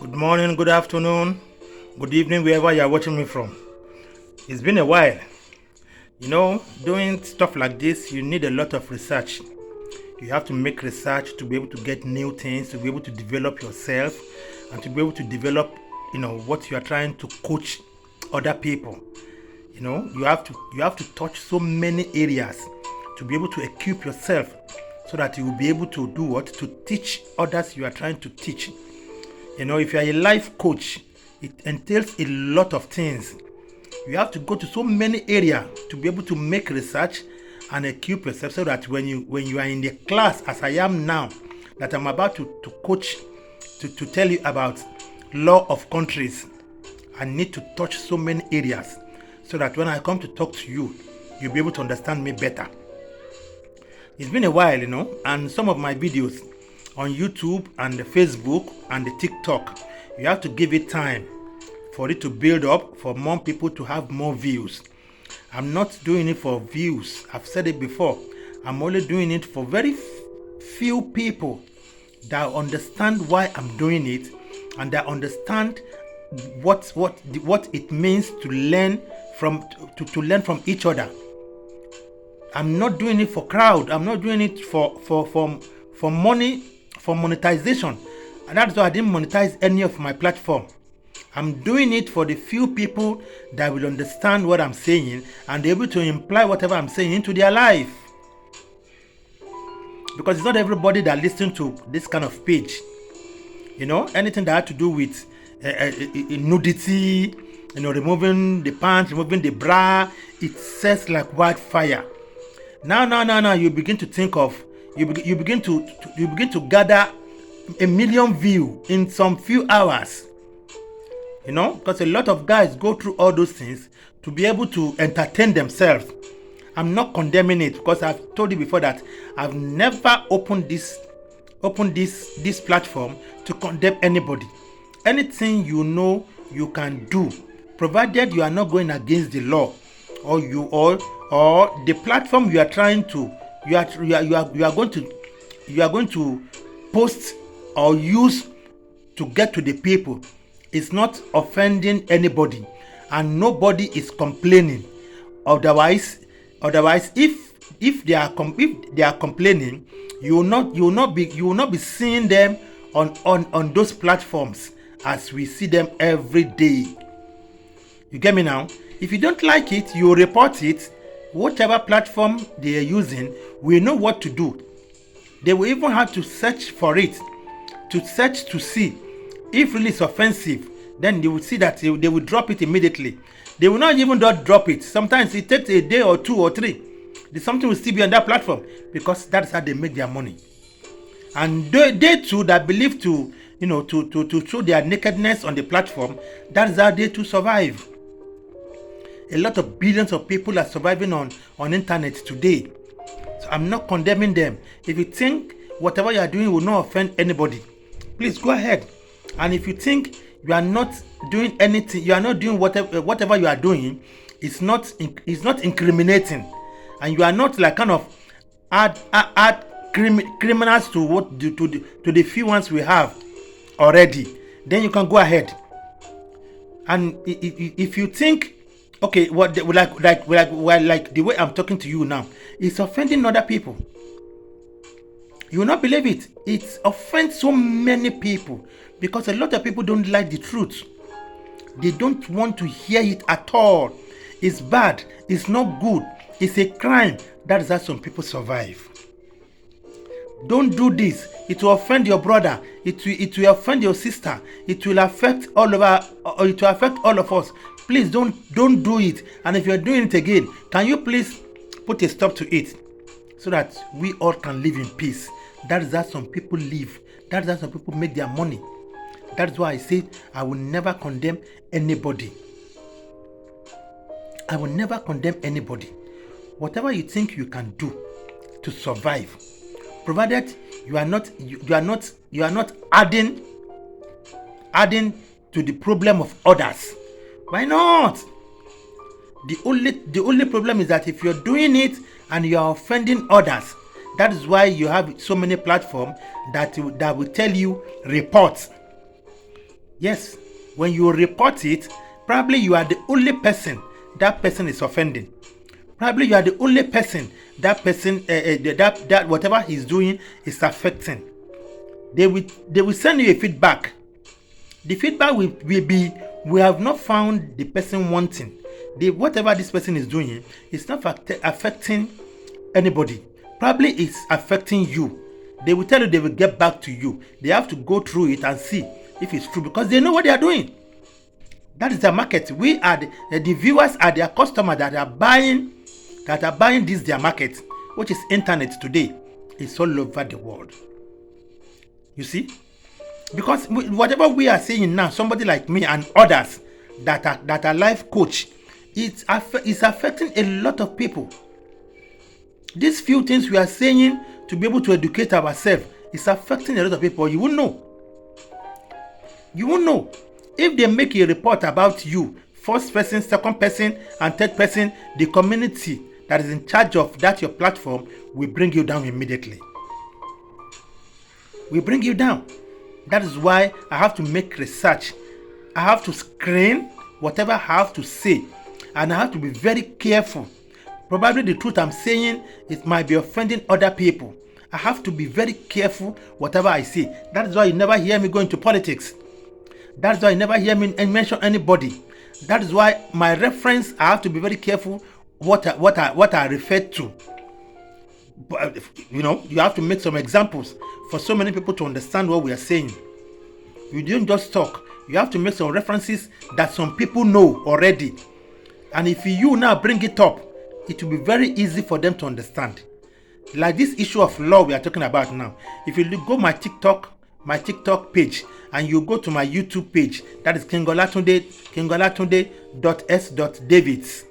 Good morning, good afternoon, good evening, wherever you are watching me from. It's been a while. Doing stuff like this, you need a lot of research. You have to make research to be able to get new things, to be able to develop yourself, and to be able to develop, what you are trying to coach other people. You have to touch so many areas to be able to equip yourself so that you will be able to do what? To teach others you are trying to teach. If you are a life coach, it entails a lot of things. You have to go to so many areas to be able to make research and equip yourself so that when you are in the class, as I am now, that I'm about to coach, to tell you about law of countries, I need to touch so many areas so that when I come to talk to you, you'll be able to understand me better. It's been a while, and some of my videos on YouTube and the Facebook and the TikTok, you have to give it time for it to build up, for more people to have more views. I'm not doing it for views. I've said it before. I'm only doing it for very few people that understand why I'm doing it and that understand what it means to learn from to learn from each other. I'm not doing it for crowd. I'm not doing it for money, for monetization. And that's why I didn't monetize any of my platform. I'm doing it for the few people that will understand what I'm saying and be able to imply whatever I'm saying into their life. Because it's not everybody that listens to this kind of page. Anything that had to do with nudity, removing the pants, removing the bra, it sells like wildfire. Now, you begin to think of, you begin to gather a million views in some few hours. Because a lot of guys go through all those things to be able to entertain themselves. I'm not condemning it because I've told you before that I've never opened this platform to condemn anybody. Anything you can do, provided you are not going against the law, or the platform you are trying to you are going to post or use to get to the people. It's not offending anybody, and nobody is complaining. Otherwise, if they are complaining, you will not be seeing them on those platforms as we see them every day. You get me now? If you don't like it, you report it. Whatever platform they are using, we know what to do. They will even have to search for it, to see if really it's offensive. Then they will see that they will drop it immediately. They will not even drop it. Sometimes it takes a day or 2 or 3. Something will still be on that platform because that's how they make their money. And they too that believe to show their nakedness on the platform, that's how they too survive. A lot of billions of people are surviving on internet today. So I'm not condemning them. If you think whatever you are doing will not offend anybody, please go ahead. And if you think you are not doing anything, you are not doing whatever you are doing, it's not incriminating, and you are not like kind of add criminals to the few ones we have already, then you can go ahead. And if you think, okay, like the way I'm talking to you now, it's offending other people, you will not believe it. It offends so many people because a lot of people don't like the truth. They don't want to hear it at all. It's bad. It's not good. It's a crime. That is how some people survive. Don't do this. It will offend your brother. It will offend your sister. It will affect all of us. Please don't do it. And if you're doing it again, can you please put a stop to it so that we all can live in peace? That is how some people live. That is how some people make their money. That's why I say I will never condemn anybody. I will never condemn anybody. Whatever you think you can do to survive, provided you are not adding to the problem of others, why not? The only problem is that if you're doing it and you are offending others, that is why you have so many platforms that will tell you report. Yes, when you report it, probably you are the only person that person is offending. Probably you are the only person that person that whatever he's doing is affecting. They will send you a feedback. The feedback will be, we have not found the person wanting. Whatever this person is doing is not affecting anybody. Probably it's affecting you. They will tell you they will get back to you. They have to go through it and see if it's true because they know what they are doing. That is the market. We are the viewers are their customers that are buying this their market, which is internet today. It's all over the world. You see? Because whatever we are saying now, somebody like me and others that are life coach, it's affecting a lot of people. These few things we are saying to be able to educate ourselves is affecting a lot of people. You won't know. You won't know. If they make a report about you, first person, second person, and third person, the community that is in charge of that your platform will bring you down immediately. We bring you down. That is why I have to make research. I have to screen whatever I have to say. And I have to be very careful. Probably the truth I'm saying, it might be offending other people. I have to be very careful whatever I say. That is why you never hear me go into politics. That is why you never hear me mention anybody. That is why my reference, I have to be very careful what I refer to. But, you have to make some examples for so many people to understand what we are saying. You don't just talk. You have to make some references that some people know already. And if you now bring it up, it will be very easy for them to understand. Like this issue of law we are talking about now. If you go my TikTok page, and you go to my YouTube page, that is Kingolatunde.S.Davids.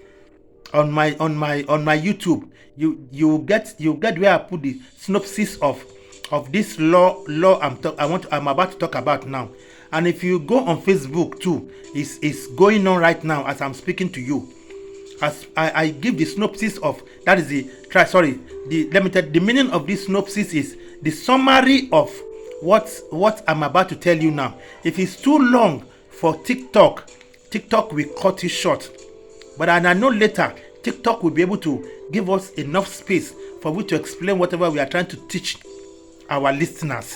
On my YouTube, you get where I put the synopsis of this law I'm about to talk about now. And if you go on Facebook too, it's going on right now as I'm speaking to you. As I give the synopsis of that is the meaning of this synopsis is the summary of what I'm about to tell you now. If it's too long for TikTok will cut it short. But I know later, TikTok will be able to give us enough space for we to explain whatever we are trying to teach our listeners.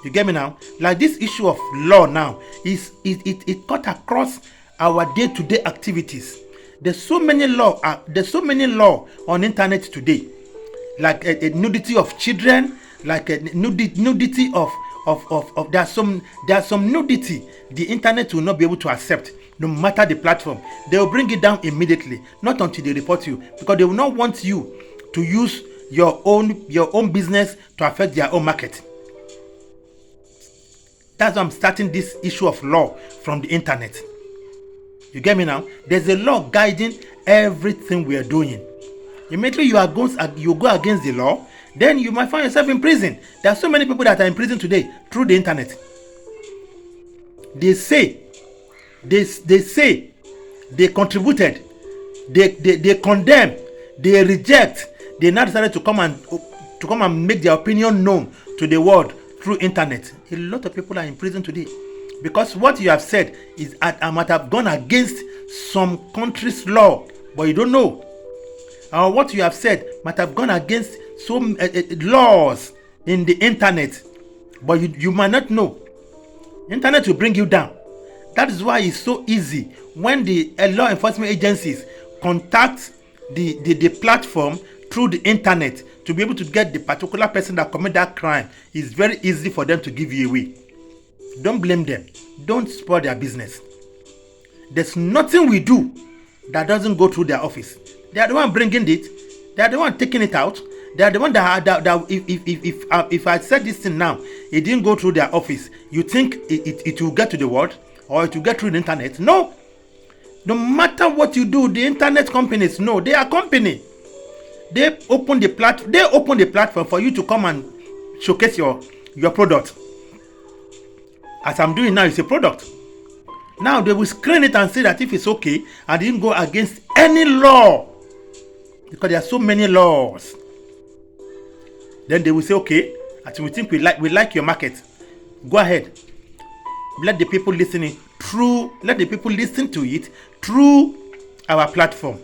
You get me now? Like this issue of law now, it cut across our day-to-day activities. There's so many law on internet today. Like a nudity of children, like a nudity of there's some nudity the internet will not be able to accept. No matter the platform, they will bring it down immediately. Not until they report you, because they will not want you to use your own business to affect their own market. That's why I'm starting this issue of law from the internet. You get me now? There's a law guiding everything we are doing. Immediately you go against the law, then you might find yourself in prison. There are so many people that are in prison today through the internet. They say they contributed, they condemn, they reject. They now decided to come and make their opinion known to the world through internet. A lot of people are in prison today because what you have said is I might have gone against some country's law, but you don't know. Or what you have said might have gone against some laws in the internet, but you might not know. Internet will bring you down. That is why it's so easy when the law enforcement agencies contact the platform through the internet to be able to get the particular person that committed that crime. It's very easy for them to give you away. Don't blame them. Don't spoil their business. There's nothing we do that doesn't go through their office. They are the one bringing it. They are the one taking it out. They are the one that if I said this thing now, it didn't go through their office, you think it will get to the world? Or it will get through the internet? No. No matter what you do, the internet companies know they are company. They open the platform for you to come and showcase your product. As I'm doing now, it's a product. Now they will screen it and say that if it's okay, I didn't go against any law, because there are so many laws. Then they will say, okay, as we think we like your market, go ahead. let the people listening through, let the people listen to it through our platform.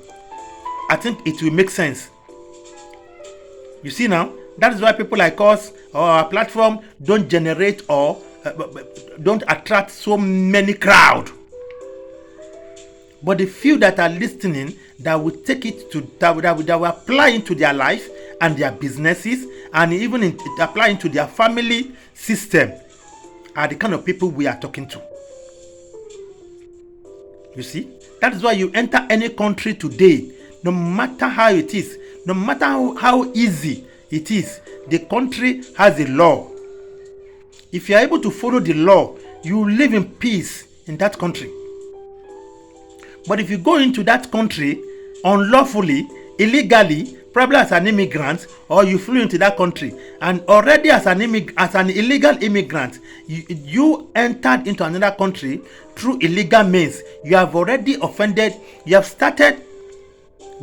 I think it will make sense. You see now, that is why people like us or our platform don't generate or don't attract so many crowd. But the few that are listening, that will take it to that will apply into their life and their businesses, and even apply into their family system, are the kind of people we are talking to. You see, that is why you enter any country today, no matter how it is, no matter how easy it is, the country has a law. If you are able to follow the law, you live in peace in that country. But if you go into that country unlawfully, illegally, probably as an immigrant, or you flew into that country and already as an illegal immigrant, you entered into another country through illegal means, you have already offended, you have started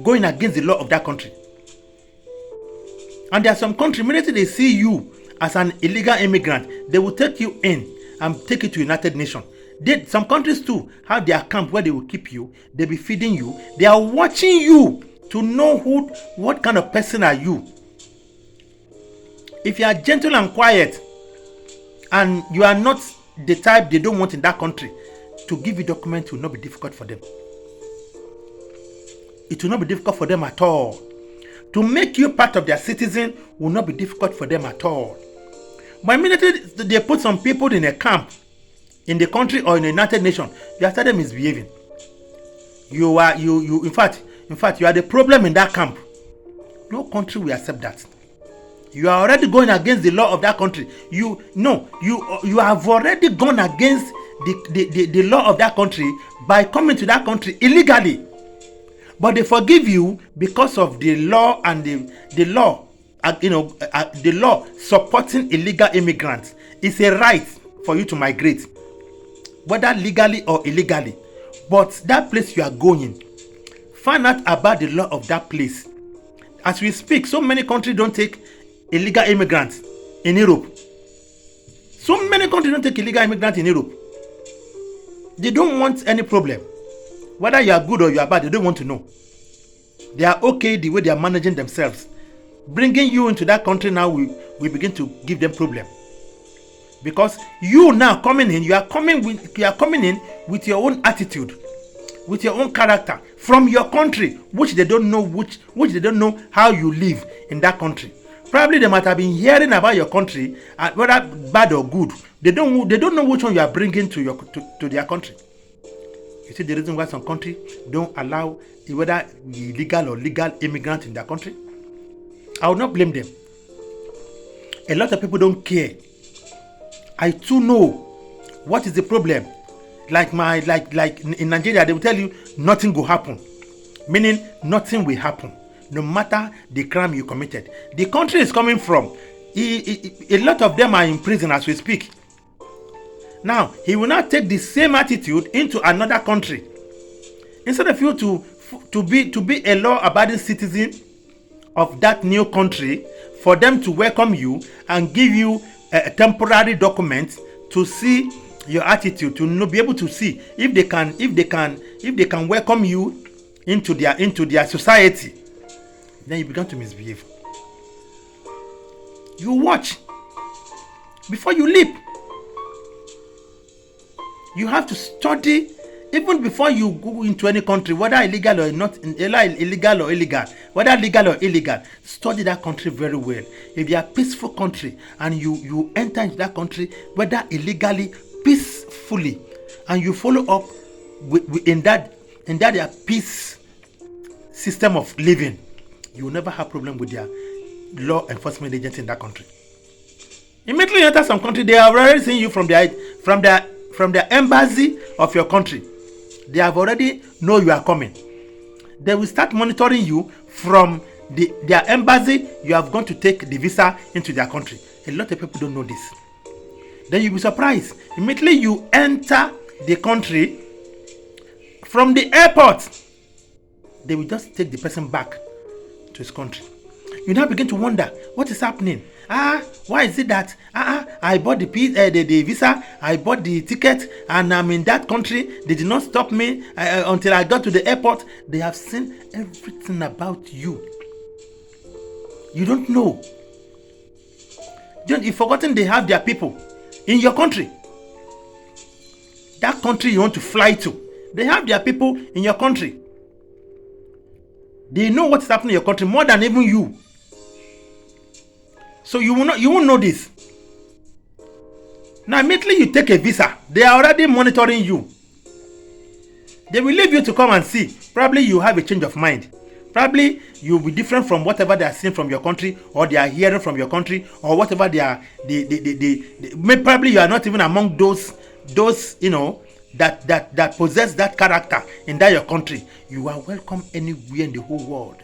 going against the law of that country. And there are some countries, immediately they see you as an illegal immigrant, they will take you in and take you to United Nations. Some countries too have their camp where they will keep you, they'll be feeding you, they are watching you to know what kind of person are you. If you are gentle and quiet and you are not the type they don't want in that country, to give you documents will not be difficult for them. It will not be difficult for them at all. To make you part of their citizen will not be difficult for them at all. But immediately they put some people in a camp in the country or in the United Nations, you are started misbehaving. In fact, you are the problem in that camp. No country will accept that. You are already going against the law of that country. You have already gone against the law of that country by coming to that country illegally. But they forgive you because of the law and the law supporting illegal immigrants. It's a right for you to migrate, whether legally or illegally. But that place you are going, find out about the law of that place. As we speak, so many countries don't take illegal immigrants in Europe. So many countries don't take illegal immigrants in Europe. They don't want any problem. Whether you are good or you are bad, they don't want to know. They are okay the way they are managing themselves. Bringing you into that country now, we begin to give them problem. Because you now coming in, you are coming in with your own attitude, with your own character from your country, which they don't know, which they don't know how you live in that country. Probably they might have been hearing about your country, whether bad or good. They don't know which one you are bringing to their country. You see the reason why some countries don't allow whether illegal or legal immigrants in their country? I will not blame them. A lot of people don't care. I too know what is the problem. Like in Nigeria, they will tell you nothing will happen, meaning nothing will happen, no matter the crime you committed. The country is coming from. A lot of them are in prison as we speak. Now he will not take the same attitude into another country. Instead of you to be a law-abiding citizen of that new country, for them to welcome you and give you a temporary document to see your attitude, to be able to see if they can welcome you into their society, then you begin to misbehave. You watch before you leap. You have to study even before you go into any country, whether illegal or not, illegal or illegal, whether legal or illegal. Study that country very well. If you are a peaceful country and you enter into that country, whether illegally, peacefully, and you follow up in that their peace system of living, you will never have problem with their law enforcement agents in that country. Immediately you enter some country, they are already seeing you from the embassy of your country. They have already know you are coming. They will start monitoring you from their embassy. You have gone to take the visa into their country. A lot of people don't know this. Then you'll be surprised. Immediately you enter the country, from the airport, they will just take the person back to his country. You now begin to wonder what is happening. Why is it that I bought the visa, I bought the ticket, and I'm in that country. They did not stop me until I got to the airport. They have seen everything about you. You don't know. You've forgotten they have their people in your country. That country you want to fly to, they have their people in your country. They know what's happening in your country more than even you. So you won't know this. Now immediately you take a visa, they are already monitoring you. They will leave you to come and see. Probably you have a change of mind. Probably you'll be different from whatever they are seeing from your country, or they are hearing from your country, or whatever probably you are not even among those that possess that character in that your country. You are welcome anywhere in the whole world.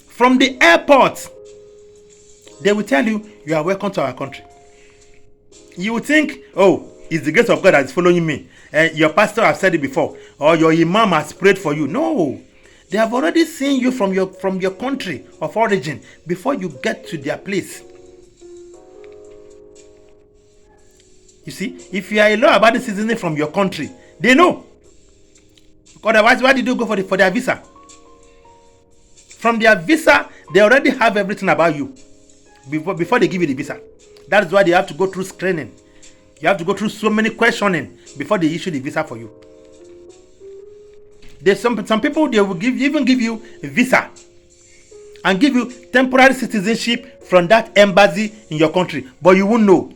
From the airport, they will tell you, you are welcome to our country. You will think, oh, it's the grace of God that is following me. Your pastor has said it before, or your imam has prayed for you. No, they have already seen you from your country of origin before you get to their place. You see, if you are a law-abiding citizen from your country, they know. Otherwise, why did you go for their visa? From their visa, they already have everything about you before they give you the visa. That is why they have to go through screening. You have to go through so many questioning before they issue the visa for you. There's some people, they will even give you a visa and give you temporary citizenship from that embassy in your country, but you won't know.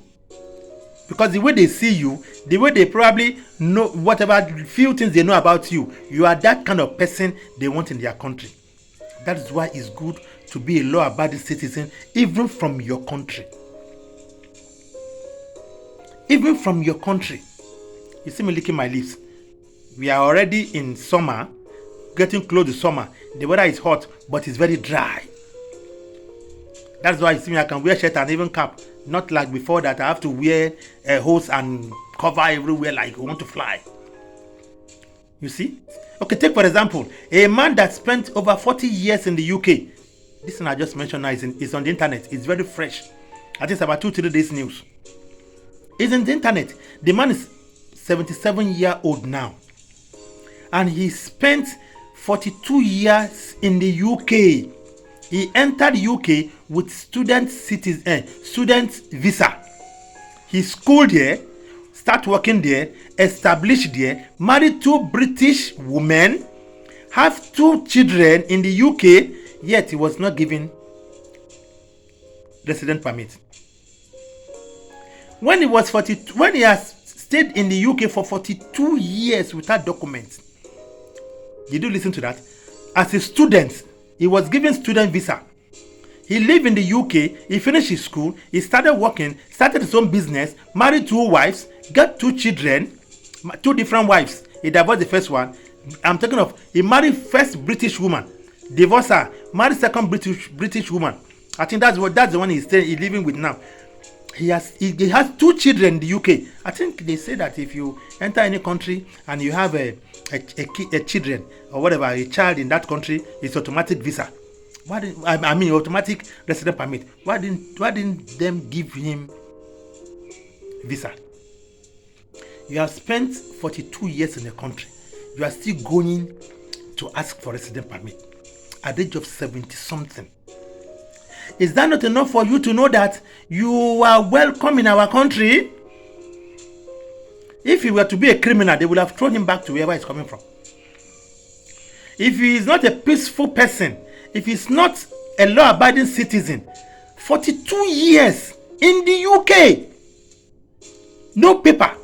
Because the way they see you, the way they probably know whatever few things they know about you, you are that kind of person they want in their country. That is why it's good to be a law-abiding citizen, even from your country. Even from your country. You see me licking my lips. We are already in summer, getting close to summer. The weather is hot, but it's very dry. That's why you see me, I can wear shirt and even cap. Not like before that I have to wear a hose and cover everywhere like I want to fly. You see? Okay, take for example, a man that spent over 40 years in the UK. This one I just mentioned now is on the internet. It's very fresh. I think it's about 2-3 days news. It's in the internet. The man is 77-year-old now. And he spent 42 years in the UK. He entered UK with student visa. He schooled there, start working there, established there, married 2 British women, have 2 children in the UK, yet he was not given resident permit. When he has stayed in the UK for 42 years without documents. Did you listen to that? As a student, he was given student visa. He lived in the UK, he finished his school, he started working, started his own business, married 2 wives, got 2 children, 2 different wives. He divorced the first one. I'm talking of, he married first British woman, divorced her, married second British woman. I think that's the one he's living with now. He has 2 children in the UK. I think they say that if you enter any country and you have a children or whatever, a child in that country, it's automatic visa. Automatic resident permit. Why didn't them give him visa? You have spent 42 years in the country. You are still going to ask for resident permit at the age of 70 something. Is that not enough for you to know that you are welcome in our country? If he were to be a criminal, they would have thrown him back to wherever he's coming from. If he is not a peaceful person, if he's not a law-abiding citizen, 42 years in the UK, no paper,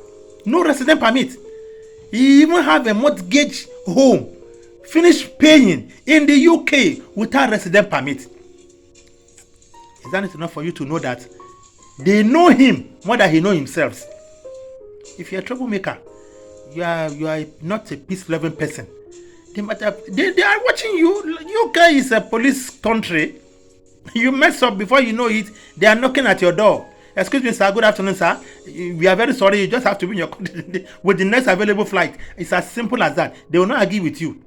no resident permit. He even have a mortgage home, finished paying in the UK without resident permit. Is that not enough for you to know that they know him more than he knows himself? If you're a troublemaker, you are not a peace-loving person. They are watching you. UK is a police country. You mess up before you know it, they are knocking at your door. Excuse me, sir. Good afternoon, sir. We are very sorry. You just have to be in your country with the next available flight. It's as simple as that. They will not argue with you.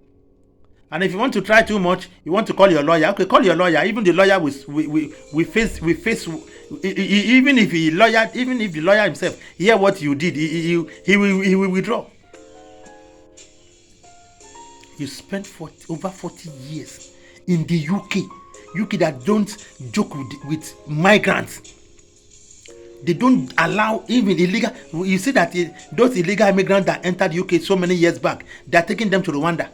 And if you want to try too much, you want to call your lawyer. Okay, call your lawyer. Even the lawyer we face even if the lawyer himself hear what you did, he will withdraw. You spent over 40 years in the UK that don't joke with migrants. They don't allow even illegal. You see that those illegal immigrants that entered UK so many years back, they are taking them to Rwanda.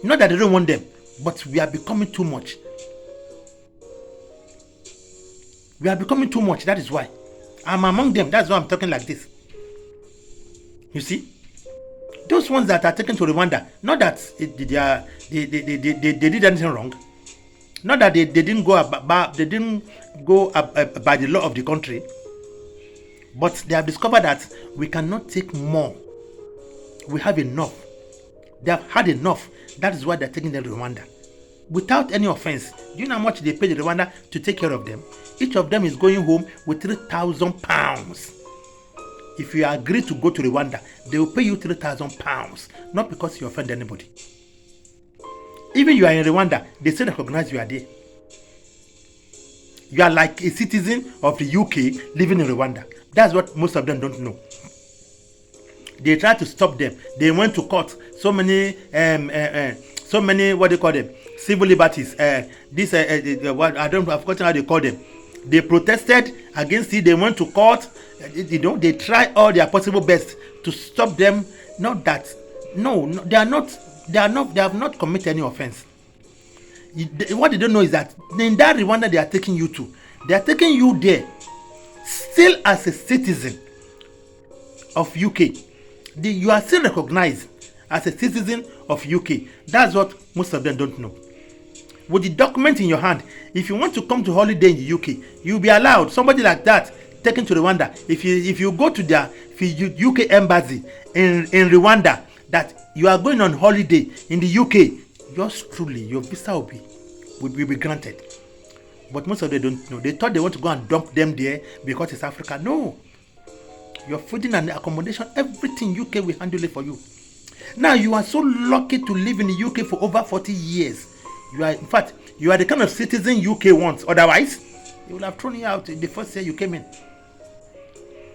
Not that they don't want them, but we are becoming too much. We are becoming too much. That is why I'm among them. That's why I'm talking like this. You see, those ones that are taken to Rwanda, not that they did anything wrong. Not that they didn't go by the law of the country, but they have discovered that we cannot take more. We have enough. They have had enough. That is why they're taking them to Rwanda. Without any offense. Do you know how much they pay the Rwanda to take care of them? Each of them is going home with £3,000. If you agree to go to Rwanda, they will pay you £3,000. Not because you offend anybody. Even you are in Rwanda, they still recognize you are there. You are like a citizen of the UK living in Rwanda. That's what most of them don't know. They try to stop them. They went to court. So many what they call them, civil liberties. I've forgotten how they call them. They protested against it. They went to court. They try all their possible best to stop them. Not that. No, they are not. They have not committed any offense. What they don't know is that in that Rwanda they are taking you to, they are taking you there still as a citizen of UK. You are still recognized as a citizen of UK. That's what most of them don't know. With the document in your hand, if you want to come to holiday in the UK, you'll be allowed. Somebody like that taken to Rwanda. If you go to the UK embassy in Rwanda, that you are going on holiday in the UK, yours truly, your visa will be granted. But most of them don't know. They thought they want to go and dump them there because it's Africa. No. Your fooding and accommodation, everything UK will handle it for you. Now you are so lucky to live in the UK for over 40 years. You are the kind of citizen UK wants. Otherwise, they would have thrown you out the first year you came in.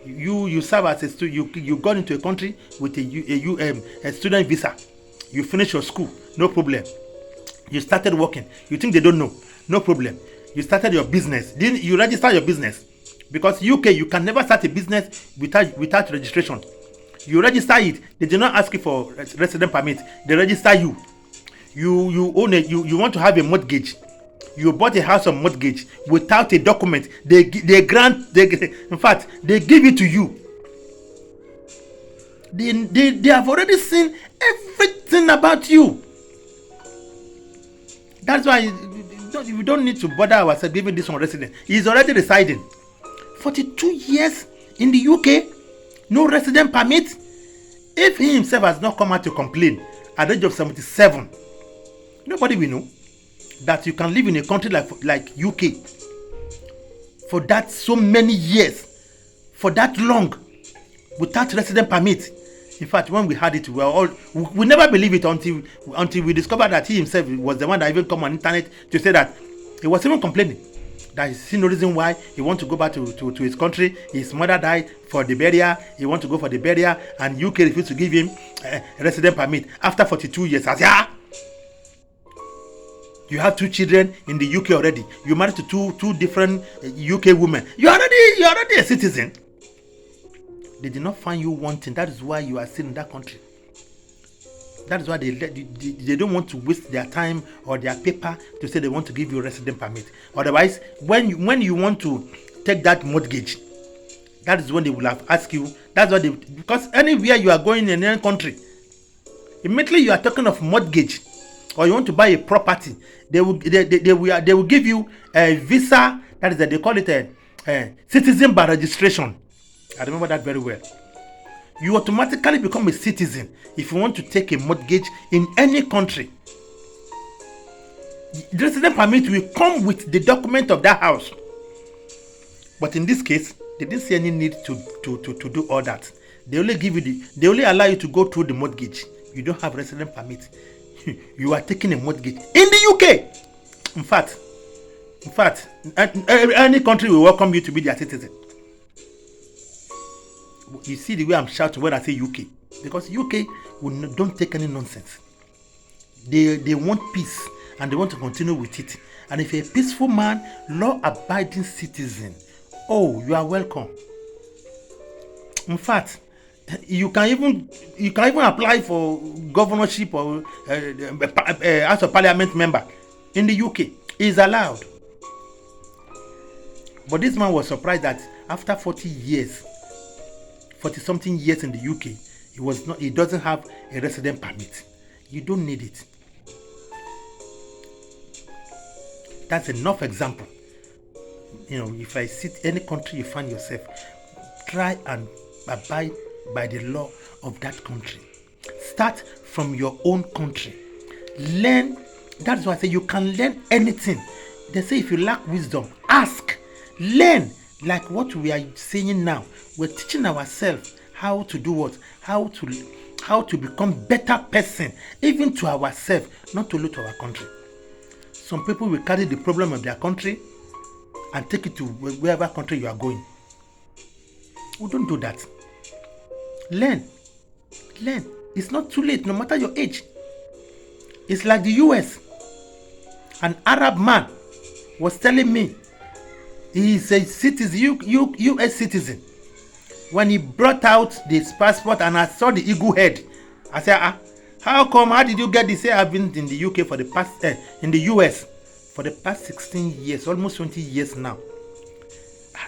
You serve as a student. You got into a country with a student visa. You finish your school, no problem. You started working. You think they don't know? No problem. You started your business. Didn't you register your business? Because UK, you can never start a business without registration. You register it. They do not ask you for resident permit. They register you. You own it. You want to have a mortgage. You bought a house on mortgage without a document. They give it to you. They have already seen everything about you. That's why we don't need to bother ourselves giving this one resident. He's already residing. 42 years in the UK, no resident permit. If he himself has not come out to complain at the age of 77, nobody will know that you can live in a country like UK for that so many years, for that long, without resident permit. In fact, when we had it, we never believe it until we discovered that he himself was the one that even come on internet to say that he was even complaining that he see no reason why he want to go back to his country. His mother died for the burial. He want to go for the burial, and UK refused to give him a resident permit after 42 years. I say, you have 2 children in the UK already. You married to two different UK women. You're already a citizen. They did not find you wanting. That is why you are still in that country. That is why they don't want to waste their time or their paper to say they want to give you a resident permit. Otherwise, when you want to take that mortgage, that is when they will have asked you. That's what because anywhere you are going in any country, immediately you are talking of mortgage, or you want to buy a property, they will give you a visa. That is that they call it a citizen by registration. I remember that very well. You automatically become a citizen if you want to take a mortgage in any country. The resident permit will come with the document of that house. But in this case, they didn't see any need to do all that. They only allow you to go through the mortgage. You don't have resident permit. you are taking a mortgage in the UK. In fact, any country will welcome you to be their citizen. You see the way I'm shouting when I say UK, because UK don't take any nonsense. They want peace and they want to continue with it. And if you're a peaceful man, law-abiding citizen, oh, you are welcome. In fact, you can even apply for governorship or House of Parliament member in the UK. Is allowed. But this man was surprised that after 40 something years in the UK, he doesn't have a resident permit. You don't need it. That's enough example. If I sit any country you find yourself, try and abide by the law of that country. Start from your own country. Learn. That's why I say you can learn anything. They say if you lack wisdom, ask. Learn. Like what we are saying now. We're teaching ourselves how to do what? How to become better person, even to ourselves, not only to our country. Some people will carry the problem of their country and take it to wherever country you are going. We don't do that. Learn. It's not too late, no matter your age. It's like the US. An Arab man was telling me he's a citizen, US citizen. When he brought out this passport and I saw the eagle head, I said, how come? How did you get this? I've been in the UK for the past, in the US for the past 16 years, almost 20 years now.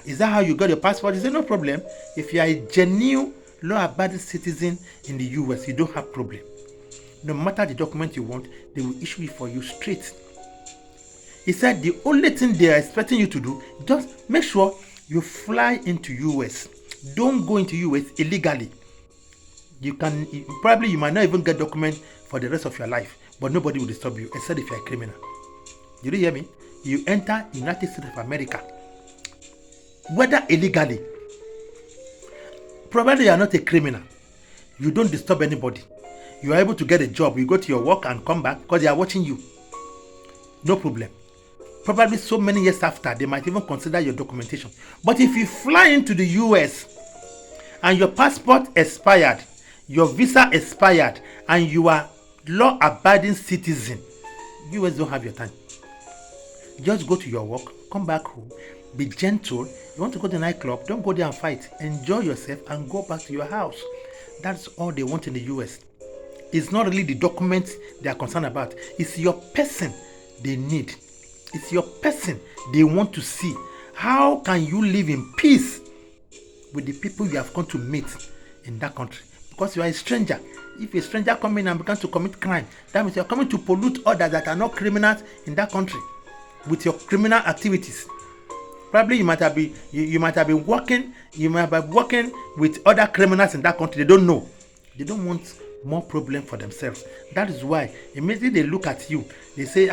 Is that how you got your passport? He said, no problem. If you are a genuine law-abiding citizen in the US, you don't have problem. No matter the document you want, they will issue it for you straight. He said the only thing they are expecting you to do, just make sure you fly into US. Don't go into US illegally. You might not even get document for the rest of your life, but nobody will disturb you except if you're a criminal. Did you hear me? You enter United States of America, whether illegally, probably you are not a criminal. You don't disturb anybody. You are able to get a job. You go to your work and come back because they are watching you. No problem. Probably so many years after, they might even consider your documentation. But if you fly into the US and your passport expired, your visa expired, and you are law-abiding citizen, US don't have your time. Just go to your work, come back home, be gentle. You want to go to the nightclub, don't go there and fight. Enjoy yourself and go back to your house. That's all they want in the US. It's not really the documents they are concerned about. It's your person they need. It's your person they want to see. How can you live in peace with the people you have come to meet in that country? Because you are a stranger. If a stranger comes in and begins to commit crime, that means you are coming to pollute others that are not criminals in that country with your criminal activities. Probably you might have been working with other criminals in that country. They don't know. They don't want more problem for themselves. That is why immediately they look at you, they say,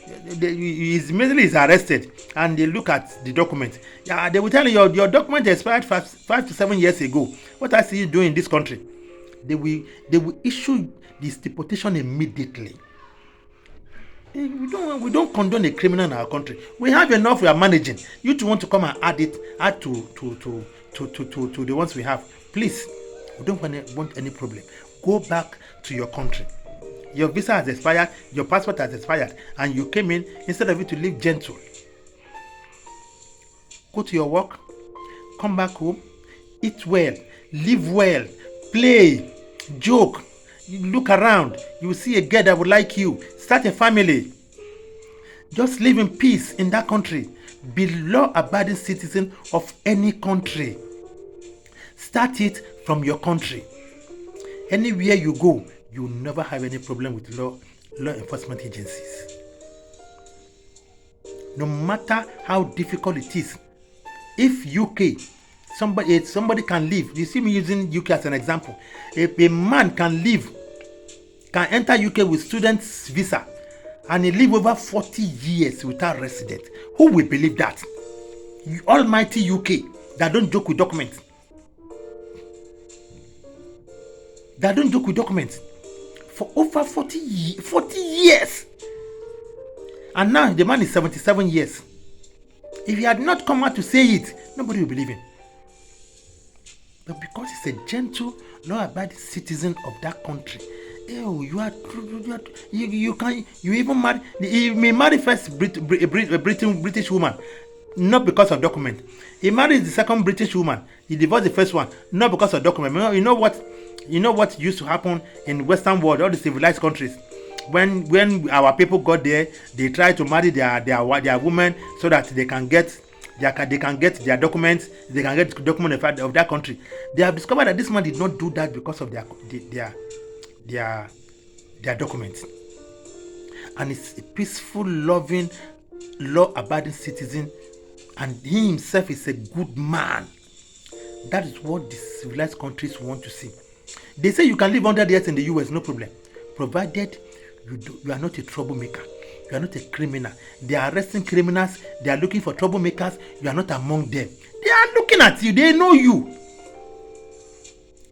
immediately is arrested, and they look at the document. Yeah, they will tell you your document expired 5 to 7 years ago. What I see you doing in this country? They will issue this deportation immediately. We don't condone a criminal in our country. We have enough we are managing. You two want to come and add to the ones we have. Please, we don't want any problem. Go back to your country. Your visa has expired, your passport has expired, and you came in instead of you to live gentle. Go to your work, come back home, eat well, live well, play, joke. You look around, you will see a girl that would like you. Start a family. Just live in peace in that country. Be law-abiding citizen of any country. Start it from your country. Anywhere you go, you will never have any problem with law enforcement agencies. No matter how difficult it is, if UK, somebody can live. You see me using UK as an example. If a man can enter UK with student's visa, and he live over 40 years without residence, who will believe that? Almighty UK that don't joke with documents. for over 40 years. And now the man is 77 years. If he had not come out to say it, nobody will believe him. But because he's a gentle, law-abiding citizen of that country, you even marry. He may marry first British woman, not because of document. He married the second British woman. He divorced the first one, not because of document. You know what used to happen in Western world, all the civilized countries. When our people got there, they tried to marry their women so that they can get their documents. They can get the document of that country. They have discovered that this man did not do that because of their documents. And he's a peaceful, loving, law-abiding citizen, and he himself is a good man. That is what the civilized countries want to see. They say you can live 100 years in the US, no problem, provided you are not a troublemaker. You are not a criminal. They are arresting criminals. They are looking for troublemakers. You are not among them. They are looking at you. They know you.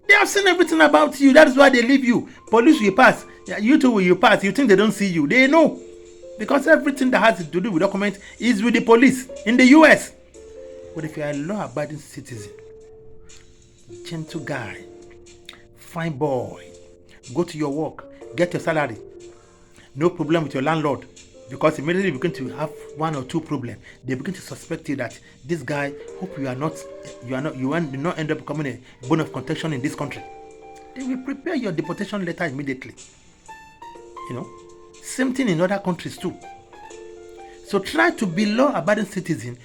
They have seen everything about you. That is why they leave you. Police will pass. You too will pass. You think they don't see you. They know. Because everything that has to do with documents is with the police in the US. But if you are a law-abiding citizen, gentle guy, fine boy, go to your work, get your salary, no problem with your landlord, because immediately you begin to have one or two problems. They begin to suspect you that this guy, hope you will not end up becoming a bone of contention in this country. They will prepare your deportation letter immediately. Same thing in other countries too. So try to be law-abiding citizen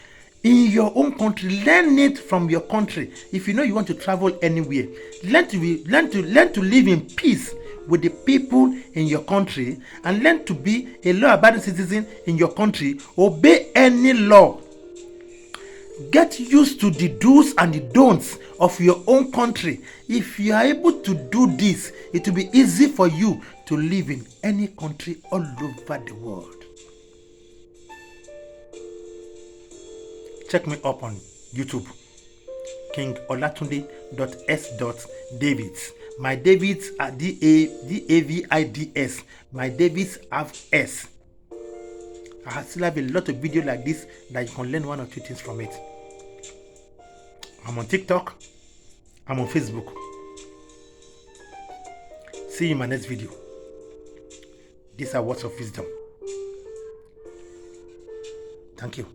in your own country. Learn it from your country. If you know you want to travel anywhere, learn to live in peace with the people in your country, and learn to be a law-abiding citizen in your country. Obey any law. Get used to the do's and the don'ts of your own country. If you are able to do this, it will be easy for you to live in any country all over the world. Check me up on YouTube, Kingolatunde.S. Davids. My Davids are Davids. My Davids have S. I still have a lot of videos like this that you can learn one or two things from it. I'm on TikTok. I'm on Facebook. See you in my next video. These are words of wisdom. Thank you.